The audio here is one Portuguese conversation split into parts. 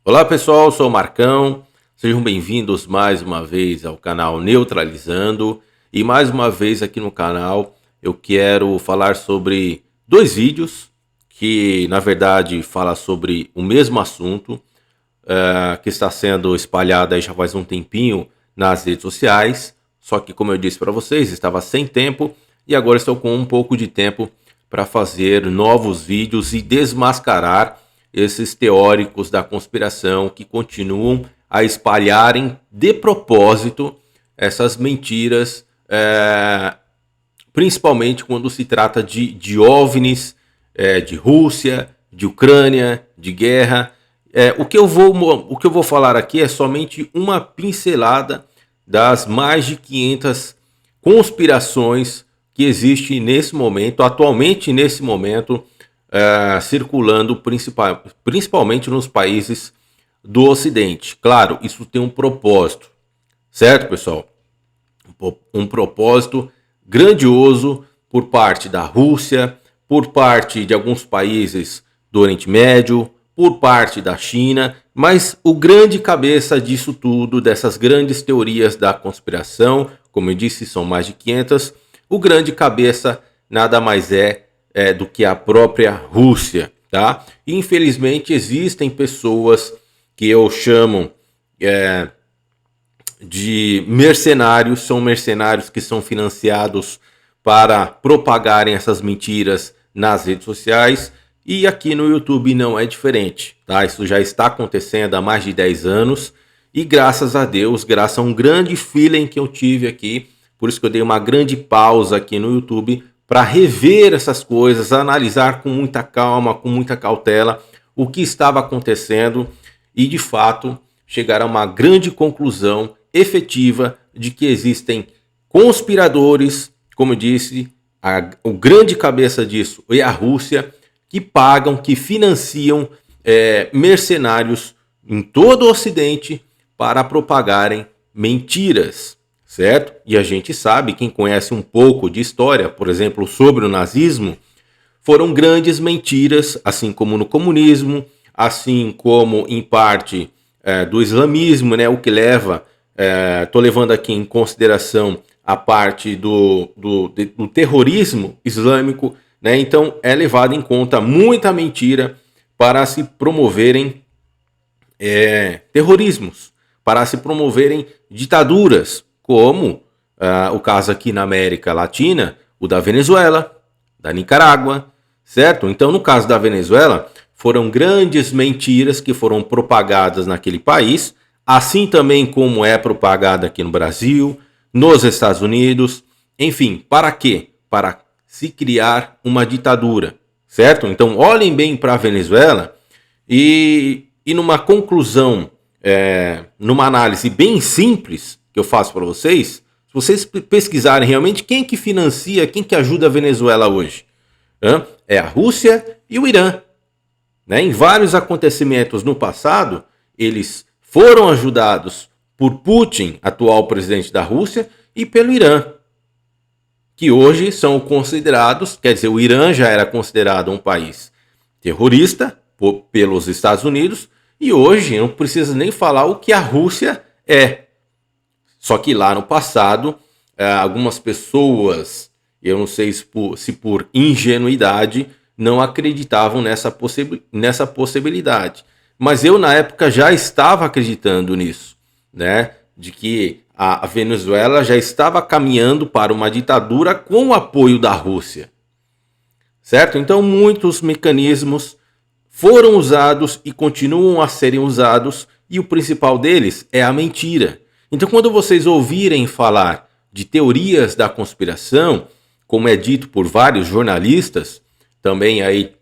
Olá pessoal, sou o Marcão, sejam bem-vindos mais uma vez ao canal Neutralizando. E mais uma vez aqui no canal eu quero falar sobre dois vídeos que na verdade fala sobre o mesmo assunto, que está sendo espalhado aí já faz um tempinho nas redes sociais. Só que, como eu disse para vocês, estava sem tempo e agora estou com um pouco de tempo para fazer novos vídeos e desmascarar esses teóricos da conspiração que continuam a espalharem de propósito essas mentiras, principalmente quando se trata de OVNIs, de Rússia, de Ucrânia, de guerra. O que eu vou falar aqui é somente uma pincelada das mais de 500 conspirações que existem nesse momento, atualmente nesse momento, circulando principalmente nos países do Ocidente. Claro, isso tem um propósito, certo, pessoal? Um propósito grandioso por parte da Rússia, por parte de alguns países do Oriente Médio, por parte da China, mas o grande cabeça disso tudo, dessas grandes teorias da conspiração, como eu disse, são mais de 500, o grande cabeça nada mais é do que a própria Rússia, tá? E, infelizmente existem pessoas que eu chamo de mercenários, são mercenários que são financiados para propagarem essas mentiras nas redes sociais, e aqui no YouTube não é diferente, tá? Isso já está acontecendo há mais de 10 anos e graças a Deus, graças a um grande feeling que eu tive aqui, por isso que eu dei uma grande pausa aqui no YouTube para rever essas coisas, analisar com muita calma, com muita cautela o que estava acontecendo e de fato chegar a uma grande conclusão efetiva de que existem conspiradores, como eu disse, o grande cabeça disso é a Rússia, que pagam, que financiam mercenários em todo o Ocidente para propagarem mentiras, certo? E a gente sabe, quem conhece um pouco de história, por exemplo, sobre o nazismo, foram grandes mentiras, assim como no comunismo, assim como em parte do islamismo, né? O que leva, estou levando aqui em consideração a parte do terrorismo islâmico, né? Então é levado em conta muita mentira para se promoverem terrorismos, para se promoverem ditaduras, como o caso aqui na América Latina, o da Venezuela, da Nicarágua, certo? Então, no caso da Venezuela, foram grandes mentiras que foram propagadas naquele país, assim também como é propagada aqui no Brasil, nos Estados Unidos, enfim, para quê? Para se criar uma ditadura, certo? Então, olhem bem para a Venezuela e numa conclusão, numa análise bem simples que eu faço para vocês, se vocês pesquisarem realmente quem que financia, quem que ajuda a Venezuela hoje, é a Rússia e o Irã, né? Em vários acontecimentos no passado, eles foram ajudados por Putin, atual presidente da Rússia, e pelo Irã, que hoje são considerados, quer dizer, o Irã já era considerado um país terrorista pelos Estados Unidos, e hoje não precisa nem falar o que a Rússia é. Só que lá no passado, algumas pessoas, eu não sei se por ingenuidade, não acreditavam nessa possibilidade. Mas eu, na época, já estava acreditando nisso, né? De que a Venezuela já estava caminhando para uma ditadura com o apoio da Rússia, certo? Então, muitos mecanismos foram usados e continuam a serem usados, e o principal deles é a mentira. Então, quando vocês ouvirem falar de teorias da conspiração, como é dito por vários jornalistas, também aí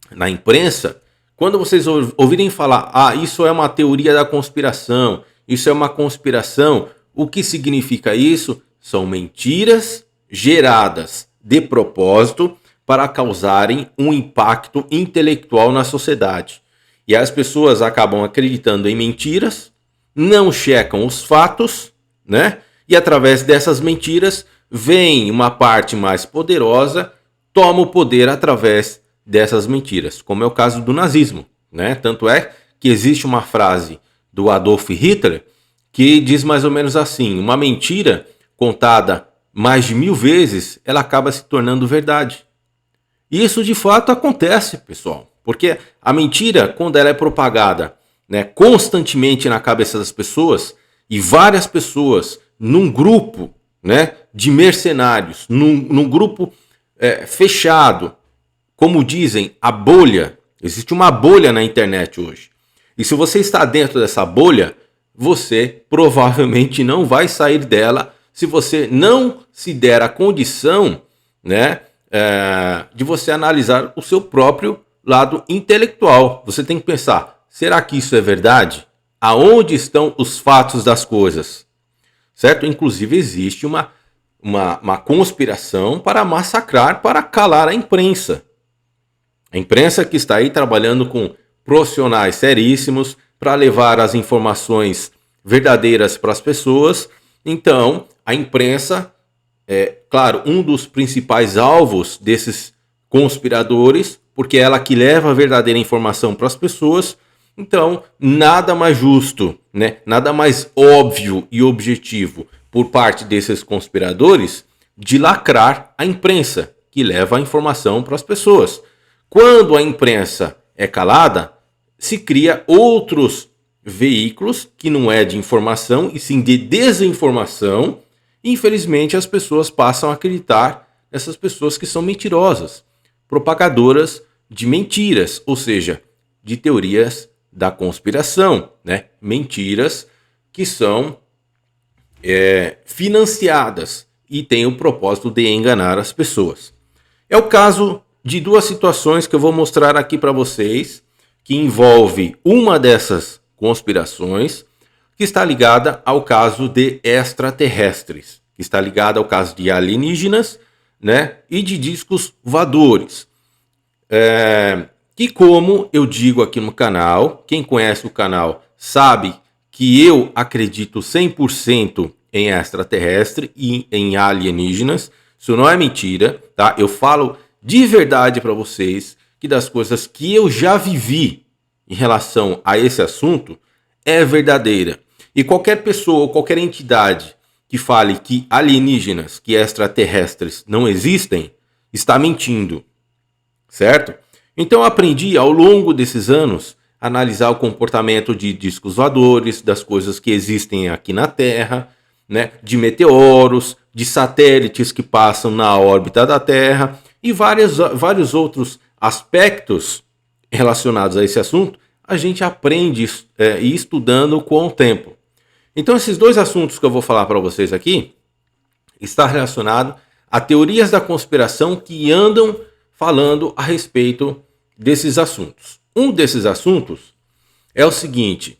na imprensa, quando vocês ouvirem falar, isso é uma teoria da conspiração, isso é uma conspiração, o que significa isso? São mentiras geradas de propósito para causarem um impacto intelectual na sociedade. E as pessoas acabam acreditando em mentiras, não checam os fatos, né? E através dessas mentiras, vem uma parte mais poderosa, toma o poder através dessas mentiras, como é o caso do nazismo, né? Tanto é que existe uma frase do Adolf Hitler que diz mais ou menos assim: uma mentira contada mais de 1000 vezes, ela acaba se tornando verdade. E isso de fato acontece, pessoal, porque a mentira, quando ela é propagada, né, constantemente na cabeça das pessoas, e várias pessoas num grupo, né, de mercenários, num grupo fechado, como dizem, a bolha. Existe uma bolha na internet hoje. E se você está dentro dessa bolha, você provavelmente não vai sair dela se você não se der a condição, né, de você analisar o seu próprio lado intelectual. Você tem que pensar, será que isso é verdade? Aonde estão os fatos das coisas? Certo? Inclusive existe uma conspiração para massacrar, para calar a imprensa. A imprensa que está aí trabalhando com profissionais seríssimos para levar as informações verdadeiras para as pessoas. Então, a imprensa é, claro, um dos principais alvos desses conspiradores, porque é ela que leva a verdadeira informação para as pessoas. Então, nada mais justo, né? Nada mais óbvio e objetivo por parte desses conspiradores de lacrar a imprensa, que leva a informação para as pessoas. Quando a imprensa é calada, se cria outros veículos que não é de informação e sim de desinformação. Infelizmente, as pessoas passam a acreditar nessas pessoas que são mentirosas, propagadoras de mentiras, ou seja, de teorias da conspiração, né? Mentiras que são financiadas e têm o propósito de enganar as pessoas. É o caso de duas situações que eu vou mostrar aqui para vocês, que envolve uma dessas conspirações, que está ligada ao caso de extraterrestres, que está ligada ao caso de alienígenas, né, e de discos voadores. Que, como eu digo aqui no canal, quem conhece o canal sabe que eu acredito 100% em extraterrestre e em alienígenas. Isso não é mentira, tá? Eu falo de verdade para vocês que das coisas que eu já vivi em relação a esse assunto é verdadeira. E qualquer pessoa ou qualquer entidade que fale que alienígenas, que extraterrestres não existem, está mentindo, certo? Então eu aprendi ao longo desses anos a analisar o comportamento de discos voadores, das coisas que existem aqui na Terra, né? De meteoros, de satélites que passam na órbita da Terra e vários outros aspectos relacionados a esse assunto, a gente aprende estudando com o tempo. Então esses dois assuntos que eu vou falar para vocês aqui está relacionado a teorias da conspiração que andam falando a respeito desses assuntos. Um desses assuntos é o seguinte,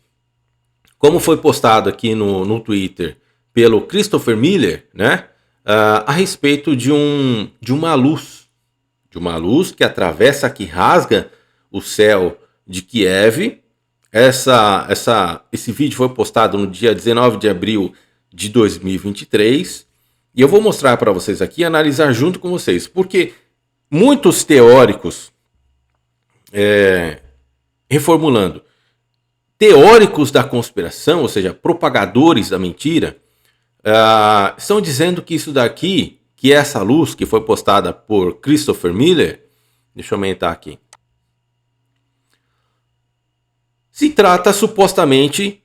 como foi postado aqui no Twitter pelo Christopher Miller, né, a respeito de uma luz que atravessa, que rasga o céu de Kiev. Esse vídeo foi postado no dia 19 de abril de 2023 e eu vou mostrar para vocês aqui, analisar junto com vocês, porque muitos teóricos, reformulando, teóricos da conspiração, ou seja, propagadores da mentira, estão dizendo que isso daqui, que essa luz que foi postada por Christopher Miller, deixa eu aumentar aqui, se trata supostamente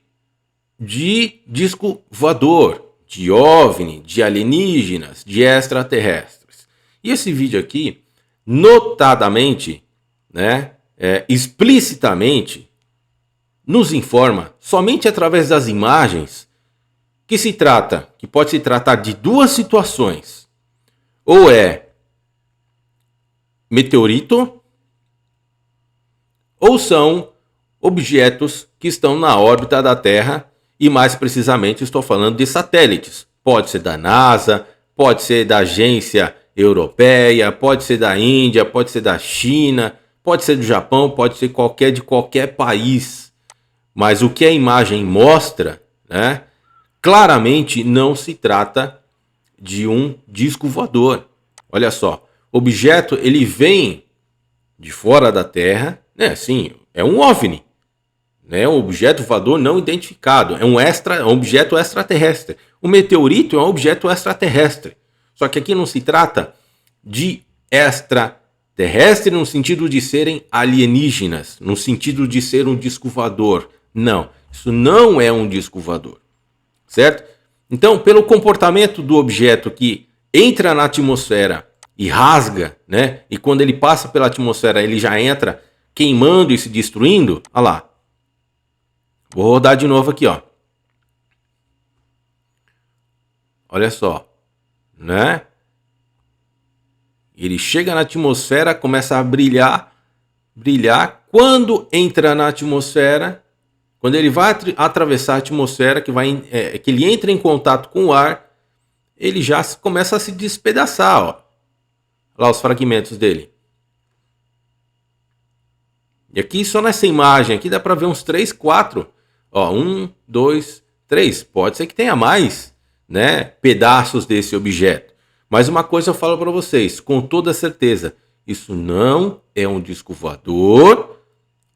de disco voador, de OVNI, de alienígenas, de extraterrestres. E esse vídeo aqui, notadamente, né, explicitamente, nos informa, somente através das imagens, que pode se tratar de duas situações. Ou é meteorito, ou são objetos que estão na órbita da Terra, e mais precisamente estou falando de satélites. Pode ser da NASA, pode ser da agência europeia, pode ser da Índia, pode ser da China, pode ser do Japão, pode ser de qualquer país. Mas o que a imagem mostra, né, claramente não se trata de um disco voador. Olha só, o objeto ele vem de fora da Terra, né? Sim, é um OVNI. né? Um objeto voador não identificado. É um objeto extraterrestre. O meteorito é um objeto extraterrestre. Só que aqui não se trata de extraterrestre no sentido de serem alienígenas, no sentido de ser um disco voador. Não, isso não é um disco voador, certo? Então, pelo comportamento do objeto que entra na atmosfera e rasga, né? E quando ele passa pela atmosfera, ele já entra queimando e se destruindo. Olha lá. Vou rodar de novo aqui, ó. Olha só, né? Ele chega na atmosfera, começa a brilhar. Quando entra na atmosfera, quando ele vai atravessar a atmosfera, que ele entra em contato com o ar, ele já começa a se despedaçar, ó. Olha lá os fragmentos dele. E aqui só nessa imagem aqui dá para ver uns 3, 4. Ó, 1, 2, 3. Pode ser que tenha mais, né, pedaços desse objeto. Mas uma coisa eu falo para vocês, com toda certeza, isso não é um disco voador,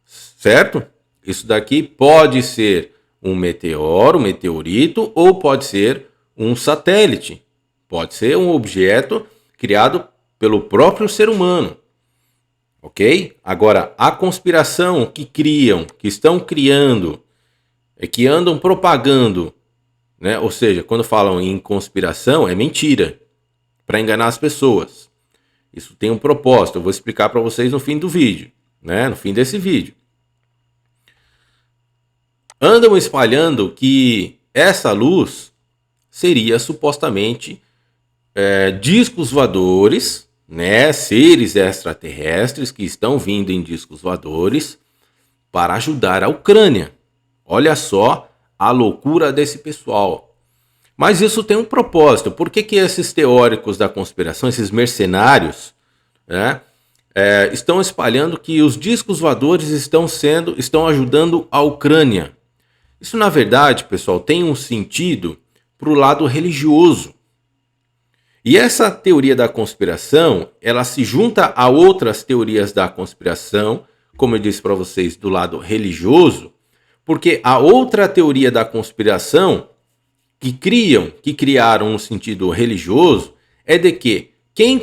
certo? Isso daqui pode ser um meteoro, um meteorito, ou pode ser um satélite. Pode ser um objeto criado pelo próprio ser humano. Ok? Agora, a conspiração que estão criando, que andam propagando, né? Ou seja, quando falam em conspiração, é mentira, para enganar as pessoas. Isso tem um propósito, eu vou explicar para vocês no fim do vídeo, né? No fim desse vídeo. Andam espalhando que essa luz seria supostamente discos voadores, né? Seres extraterrestres que estão vindo em discos voadores para ajudar a Ucrânia. Olha só a loucura desse pessoal. Mas isso tem um propósito. Por que esses teóricos da conspiração, esses mercenários, né, estão espalhando que os discos voadores estão ajudando a Ucrânia? Isso, na verdade, pessoal, tem um sentido para o lado religioso. E essa teoria da conspiração, ela se junta a outras teorias da conspiração, como eu disse para vocês, do lado religioso, porque a outra teoria da conspiração que criaram um sentido religioso, é de que quem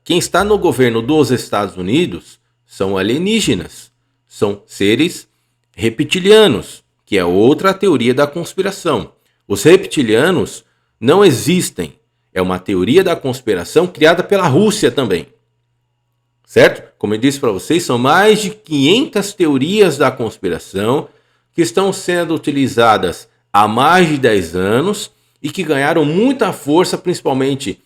está no governo dos Estados Unidos são alienígenas, são seres reptilianos, que é outra teoria da conspiração. Os reptilianos não existem, é uma teoria da conspiração criada pela Rússia também, certo? Como eu disse para vocês, são mais de 500 teorias da conspiração que estão sendo utilizadas há mais de 10 anos e que ganharam muita força, principalmente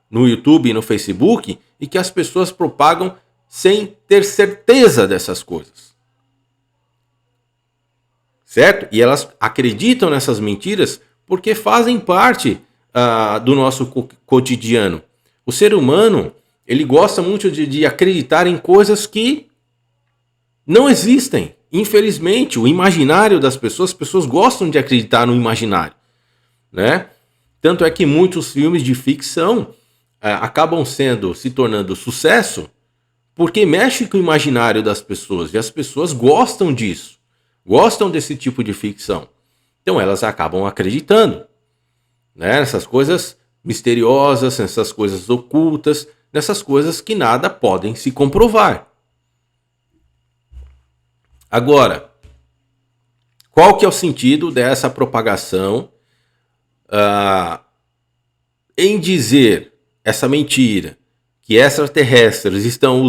no YouTube e no Facebook, e que as pessoas propagam sem ter certeza dessas coisas. Certo? E elas acreditam nessas mentiras porque fazem parte do nosso cotidiano. O ser humano, ele gosta muito de acreditar em coisas que não existem. Infelizmente, o imaginário das pessoas, as pessoas gostam de acreditar no imaginário, né? Tanto é que muitos filmes de ficção acabam se tornando sucesso porque mexe com o imaginário das pessoas e as pessoas gostam disso, gostam desse tipo de ficção. Então elas acabam acreditando, né? Nessas coisas misteriosas, nessas coisas ocultas, nessas coisas que nada podem se comprovar. Agora, qual que é o sentido dessa propagação em dizer essa mentira, que extraterrestres estão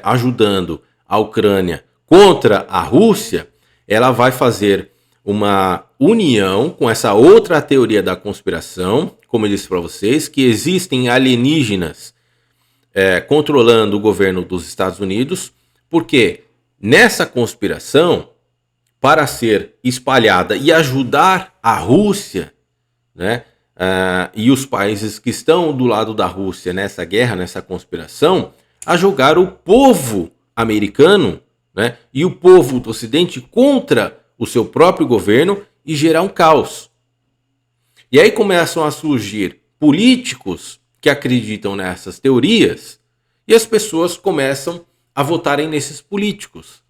ajudando a Ucrânia contra a Rússia? Ela vai fazer uma união com essa outra teoria da conspiração, como eu disse para vocês, que existem alienígenas controlando o governo dos Estados Unidos, porque nessa conspiração, para ser espalhada e ajudar a Rússia, né, e os países que estão do lado da Rússia nessa guerra, nessa conspiração, a jogar o povo americano, né, e o povo do Ocidente contra o seu próprio governo e gerar um caos. E aí começam a surgir políticos que acreditam nessas teorias e as pessoas começam a votarem nesses políticos.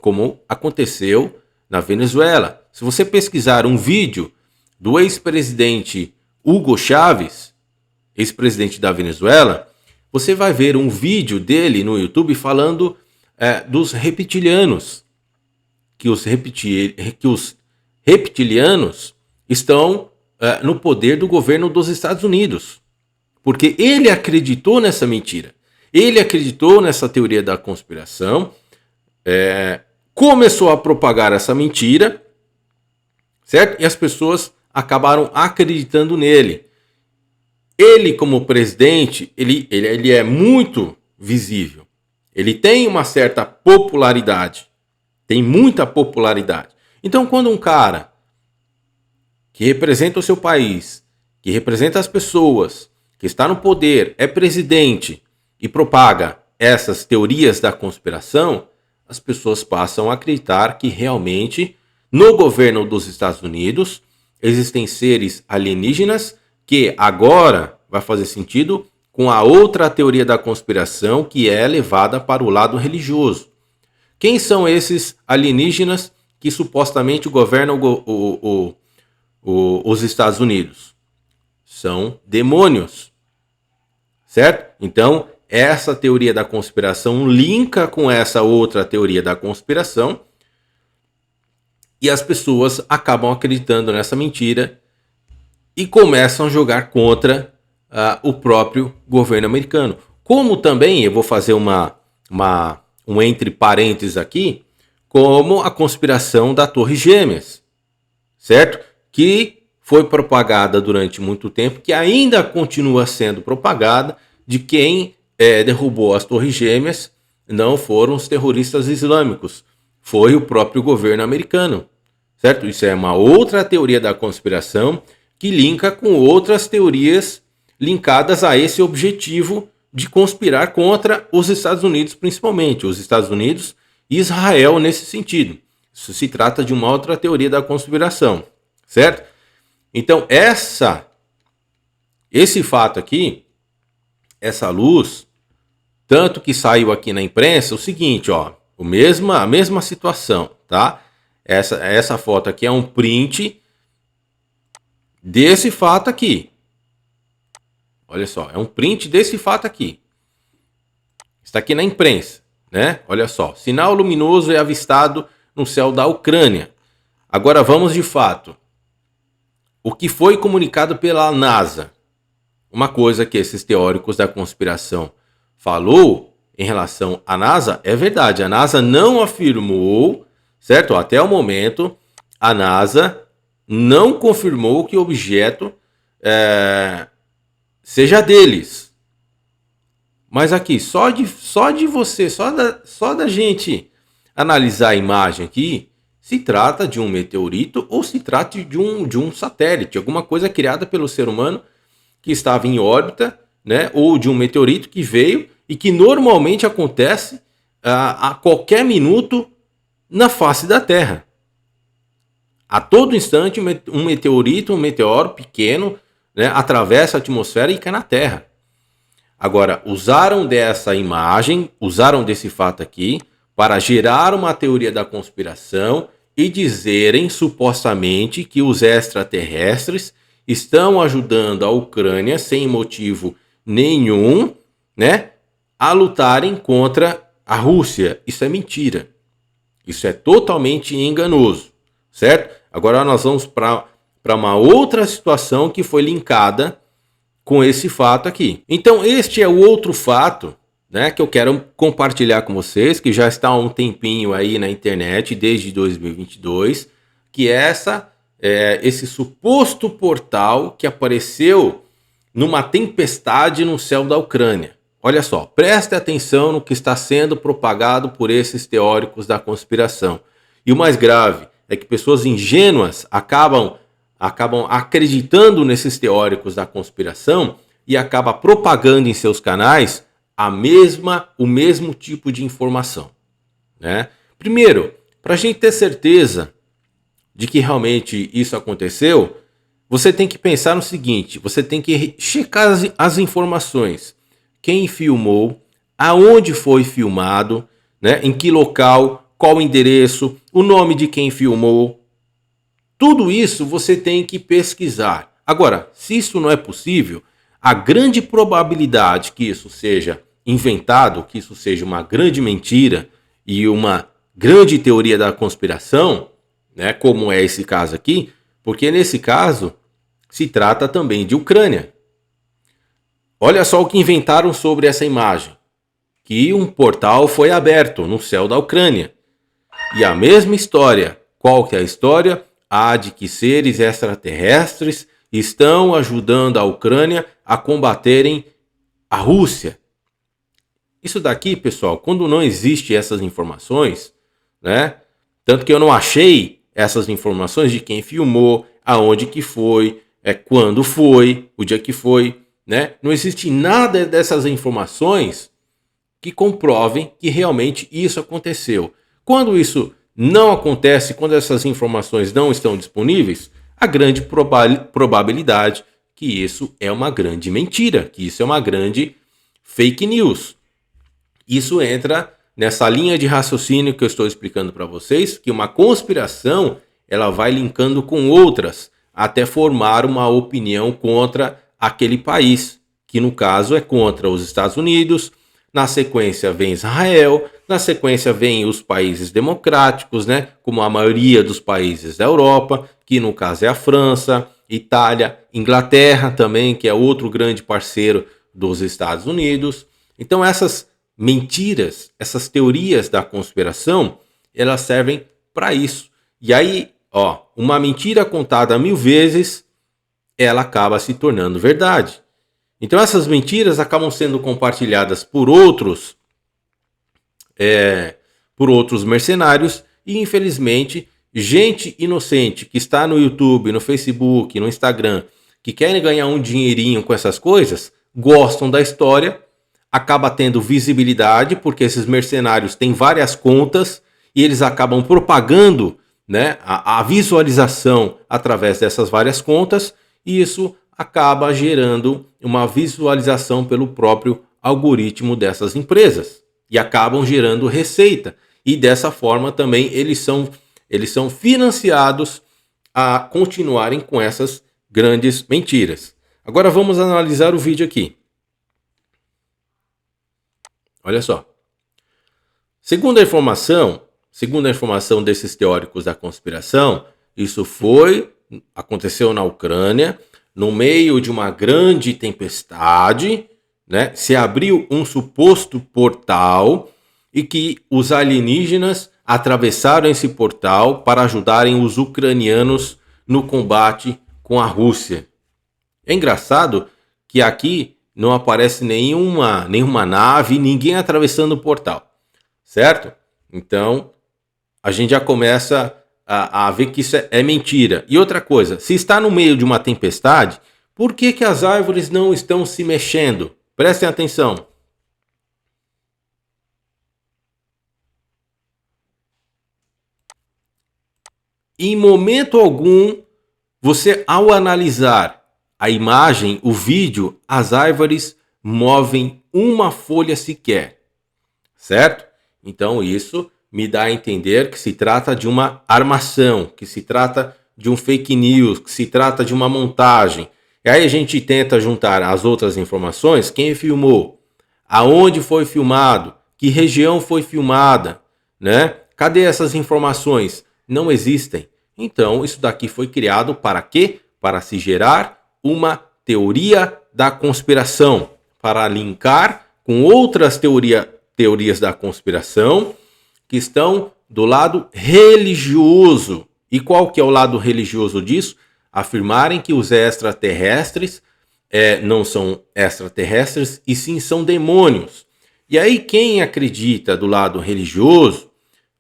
como aconteceu na Venezuela. Se você pesquisar um vídeo do ex-presidente Hugo Chávez, ex-presidente da Venezuela, você vai ver um vídeo dele no YouTube falando dos reptilianos, que os reptilianos estão no poder do governo dos Estados Unidos. Porque ele acreditou nessa mentira. Ele acreditou nessa teoria da conspiração, começou a propagar essa mentira, certo? E as pessoas acabaram acreditando nele. Ele, como presidente, ele é muito visível. Ele tem uma certa popularidade. Tem muita popularidade. Então, quando um cara que representa o seu país, que representa as pessoas, que está no poder, é presidente e propaga essas teorias da conspiração, as pessoas passam a acreditar que realmente no governo dos Estados Unidos existem seres alienígenas, que agora vai fazer sentido com a outra teoria da conspiração que é levada para o lado religioso. Quem são esses alienígenas que supostamente governam os Estados Unidos? São demônios, certo? Então, essa teoria da conspiração linka com essa outra teoria da conspiração e as pessoas acabam acreditando nessa mentira e começam a jogar contra o próprio governo americano. Como também, eu vou fazer um entre parênteses aqui, como a conspiração da Torre Gêmeas, certo? Que foi propagada durante muito tempo, que ainda continua sendo propagada, de quem derrubou as Torres Gêmeas não foram os terroristas islâmicos, foi o próprio governo americano, certo? Isso é uma outra teoria da conspiração que linka com outras teorias linkadas a esse objetivo de conspirar contra os Estados Unidos, principalmente os Estados Unidos e Israel nesse sentido. Isso se trata de uma outra teoria da conspiração, certo? Então, esse fato aqui, essa luz, tanto que saiu aqui na imprensa, o seguinte, ó, a mesma situação, tá? Essa foto aqui é um print desse fato aqui. Olha só, é um print desse fato aqui. Está aqui na imprensa, né? Olha só, sinal luminoso é avistado no céu da Ucrânia. Agora vamos de fato. O que foi comunicado pela NASA? Uma coisa que esses teóricos da conspiração falou em relação à NASA é verdade. A NASA não afirmou, certo? Até o momento, a NASA não confirmou que o objeto seja deles. Mas aqui, só da gente analisar a imagem aqui, se trata de um meteorito ou se trata de um satélite, alguma coisa criada pelo ser humano que estava em órbita, né? Ou de um meteorito que veio e que normalmente acontece a qualquer minuto na face da Terra. A todo instante um meteoro pequeno, né, atravessa a atmosfera e cai na Terra. Agora, usaram dessa imagem, usaram desse fato aqui para gerar uma teoria da conspiração e dizerem supostamente que os extraterrestres estão ajudando a Ucrânia sem motivo nenhum, né, a lutarem contra a Rússia. Isso é mentira. Isso é totalmente enganoso, certo? Agora nós vamos para uma outra situação que foi linkada com esse fato aqui. Então este é o outro fato, né, que eu quero compartilhar com vocês, que já está há um tempinho aí na internet, desde 2022, que é esse suposto portal que apareceu numa tempestade no céu da Ucrânia. Olha só, preste atenção no que está sendo propagado por esses teóricos da conspiração. E o mais grave é que pessoas ingênuas acabam acreditando nesses teóricos da conspiração e acaba propagando em seus canais o mesmo tipo de informação, né? Primeiro, para a gente ter certeza de que realmente isso aconteceu, você tem que pensar no seguinte: você tem que checar as informações. Quem filmou, aonde foi filmado, né? Em que local, qual o endereço, o nome de quem filmou. Tudo isso você tem que pesquisar. Agora, se isso não é possível, a grande probabilidade que isso seja inventado, que isso seja uma grande mentira e uma grande teoria da conspiração, né, como é esse caso aqui, porque nesse caso se trata também de Ucrânia. Olha só o que inventaram sobre essa imagem, que um portal foi aberto no céu da Ucrânia. E a mesma história. Qual que é a história? A de que seres extraterrestres estão ajudando a Ucrânia a combaterem a Rússia. Isso daqui, pessoal, quando não existe essas informações, né? Tanto que eu não achei essas informações de quem filmou, aonde que foi, quando foi, o dia que foi, né? Não existe nada dessas informações que comprovem que realmente isso aconteceu. Quando isso não acontece, quando essas informações não estão disponíveis, a grande probabilidade que isso é uma grande mentira, que isso é uma grande fake news. Isso entra nessa linha de raciocínio que eu estou explicando para vocês, que uma conspiração ela vai linkando com outras até formar uma opinião contra aquele país, que no caso é contra os Estados Unidos. Na sequência vem Israel, na sequência vem os países democráticos, né, como a maioria dos países da Europa, que no caso é a França, Itália, Inglaterra também, que é outro grande parceiro dos Estados Unidos. Então essas mentiras, essas teorias da conspiração, elas servem para isso. E aí, uma mentira contada 1000 vezes, ela acaba se tornando verdade. Então essas mentiras acabam sendo compartilhadas por outros mercenários e, infelizmente, gente inocente que está no YouTube, no Facebook, no Instagram, que querem ganhar um dinheirinho com essas coisas, gostam da história, acaba tendo visibilidade, porque esses mercenários têm várias contas e eles acabam propagando, né, a visualização através dessas várias contas, e isso acaba gerando uma visualização pelo próprio algoritmo dessas empresas e acabam gerando receita, e dessa forma também eles são financiados a continuarem com essas grandes mentiras. Agora vamos analisar o vídeo aqui. Olha só. Segundo a informação desses teóricos da conspiração, isso aconteceu na Ucrânia, no meio de uma grande tempestade, né? Se abriu um suposto portal e que os alienígenas atravessaram esse portal para ajudarem os ucranianos no combate com a Rússia. É engraçado que aqui não aparece nenhuma nave, ninguém atravessando o portal, certo? Então, a gente já começa a ver que isso é mentira. E outra coisa, se está no meio de uma tempestade, por que as árvores não estão se mexendo? Prestem atenção. Em momento algum, você, ao analisar a imagem, o vídeo, as árvores movem uma folha sequer, certo? Então isso me dá a entender que se trata de uma armação, que se trata de um fake news, que se trata de uma montagem. E aí a gente tenta juntar as outras informações, quem filmou, aonde foi filmado, que região foi filmada, né? Cadê essas informações? Não existem. Então isso daqui foi criado para quê? Para se gerar uma teoria da conspiração, para linkar com outras teorias da conspiração que estão do lado religioso. E qual que é o lado religioso disso? Afirmarem que os extraterrestres não são extraterrestres e sim são demônios. E aí quem acredita do lado religioso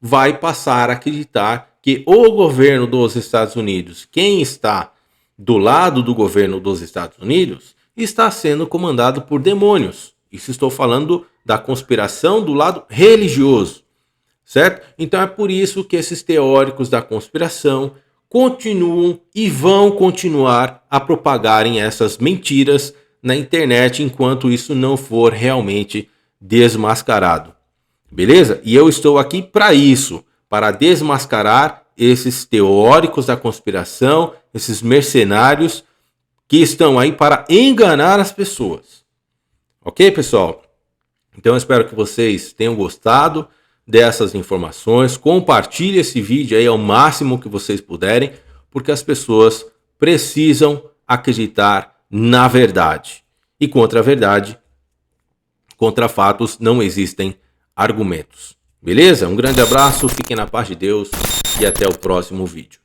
vai passar a acreditar que o governo dos Estados Unidos, quem está do lado do governo dos Estados Unidos, está sendo comandado por demônios. Isso estou falando da conspiração do lado religioso, certo? Então é por isso que esses teóricos da conspiração continuam e vão continuar a propagarem essas mentiras na internet enquanto isso não for realmente desmascarado. beleza? E eu estou aqui para isso, para desmascarar esses teóricos da conspiração, esses mercenários que estão aí para enganar as pessoas. Ok, pessoal? Então eu espero que vocês tenham gostado dessas informações. Compartilhe esse vídeo aí ao máximo que vocês puderem, porque as pessoas precisam acreditar na verdade. E contra a verdade, contra fatos, não existem argumentos. Beleza? Um grande abraço, fiquem na paz de Deus e até o próximo vídeo.